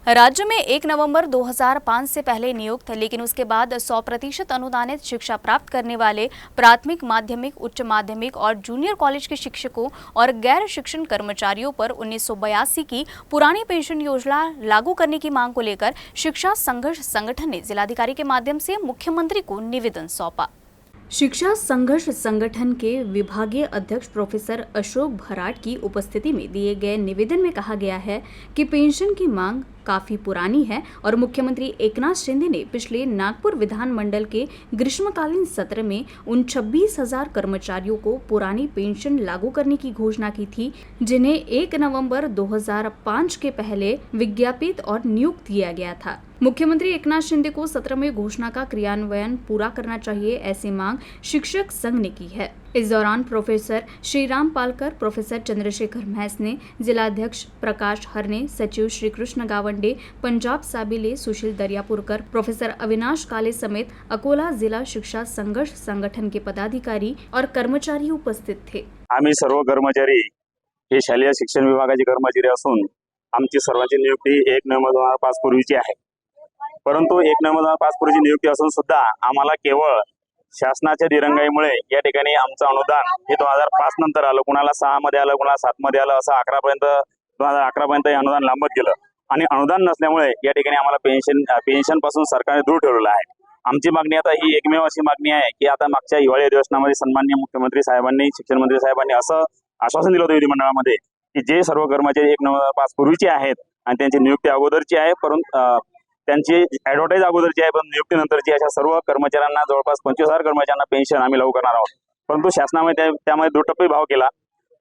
राज्य में 1 नवंबर 2005 से पहले नियुक्त लेकिन उसके बाद 100% अनुदानित शिक्षा प्राप्त करने वाले प्राथमिक, माध्यमिक, उच्च माध्यमिक और जूनियर कॉलेज के शिक्षकों और गैर शिक्षण कर्मचारियों पर 1982 की पुरानी पेंशन योजना लागू करने की मांग को लेकर शिक्षा संघर्ष संगठन ने जिलाधिकारी के माध्यम से मुख्यमंत्री को निवेदन सौंपा। शिक्षा संघर्ष संगठन के विभागीय अध्यक्ष प्रोफेसर अशोक भराट की उपस्थिति में दिए गए निवेदन में कहा गया है कि पेंशन की मांग काफी पुरानी है और मुख्यमंत्री एकनाथ शिंदे ने पिछले नागपुर विधानमंडल के ग्रीष्मकालीन सत्र में उन 26,000 कर्मचारियों को पुरानी पेंशन लागू करने की घोषणा की थी, जिन्हें 1 नवंबर 2005 के पहले विज्ञापित और नियुक्त किया गया था। मुख्यमंत्री एकनाथ शिंदे को सत्र में घोषणा का क्रियान्वयन पूरा करना चाहिए, ऐसी मांग शिक्षक संघ ने की है। इस दौरान प्रोफेसर श्रीराम पालकर, प्रोफेसर चंद्रशेखर महसने, जिलाध्यक्ष प्रकाश हरने, सचिव श्री कृष्ण गावंडे, पंजाब साबिले, सुशील दरियापुरकर, प्रोफेसर अविनाश काले समेत अकोला जिला शिक्षा संघर्ष संगठन के पदाधिकारी और कर्मचारी उपस्थित थे। आम्ही सर्व कर्मचारी हे शालेय शिक्षण विभागाचे कर्मचारी असून आमची सर्वांची नियुक्ती 1 नोव्हेंबर 2005 पूर्वीची आहे। परंतु 1 नोव्हेंबर 2005 पूर्वीची नियुक्ती असून सुद्धा आम्हाला केवळ शासनाच्या दिरंगाईमुळे या ठिकाणी आमचं अनुदान हे 2005 नंतर आलं, कुणाला 6 मध्ये आलं, कुणाला 7 मध्ये आलं, असं 2011 पर्यंत हे अनुदान लांबत गेलं आणि अनुदान नसल्यामुळे या ठिकाणी आम्हाला पेन्शन पासून सरकारने दूर ठेवलेलं आहे। आमची मागणी आता ही एकमेव अशी मागणी आहे की आता मागच्या हिवाळी अधिवेशनामध्ये सन्माननीय मुख्यमंत्री साहेबांनी, शिक्षण मंत्री साहेबांनी असं आश्वासन दिलं होतं विधिमंडळामध्ये की जे सर्व कर्मचारी 1 नोव्हेंबर 2005 पूर्वीचे आहेत आणि त्यांची नियुक्ती अगोदरची आहे, परंतु त्यांची ऍडव्हर्टाईज अगोदरची आहे पण नियुक्ती नंतरची अशा सर्व कर्मचाऱ्यांना जवळपास 25,000 कर्मचाऱ्यांना पेन्शन आम्ही लागू करणार आहोत। परंतु शासनाने त्यामध्ये दुटप्पी भाव केला।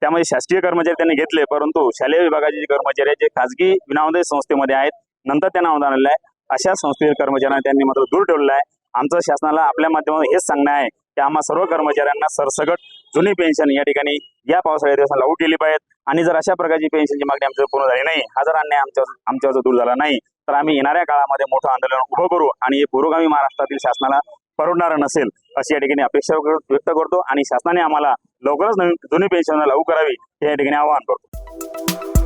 त्यामध्ये शासकीय कर्मचारी त्यांनी घेतले, परंतु शालेय विभागाचे जे कर्मचारी आहेत जे खाजगी विनामूल्य संस्थेमध्ये आहेत, नंतर त्यांना अनुदान आलेलं आहे, अशा संस्थेतील कर्मचाऱ्यांना त्यांनी मात्र दूर ठेवलेलं आहे। आमचं शासनाला आपल्या माध्यमातून हेच सांगणं आहे की आम्हा सर्व कर्मचाऱ्यांना सरसकट जुनी पेन्शन या ठिकाणी या पावसाळ्यात दिवसात लागू केली पाहिजे आणि जर अशा प्रकारची पेन्शनची मागणी आमच्या पूर्ण झाली नाही, हा जर अन्याय आमच्यावर दूर झाला नाही तर आम्ही येणाऱ्या काळामध्ये मोठं आंदोलन उभं करू आणि हे पुरोगामी महाराष्ट्रातील शासनाला परवडणारं नसेल अशी या ठिकाणी अपेक्षा व्यक्त करतो आणि शासनाने आम्हाला लवकरच जुनी पेन्शन लागू करावी हे या ठिकाणी आवाहन करतो।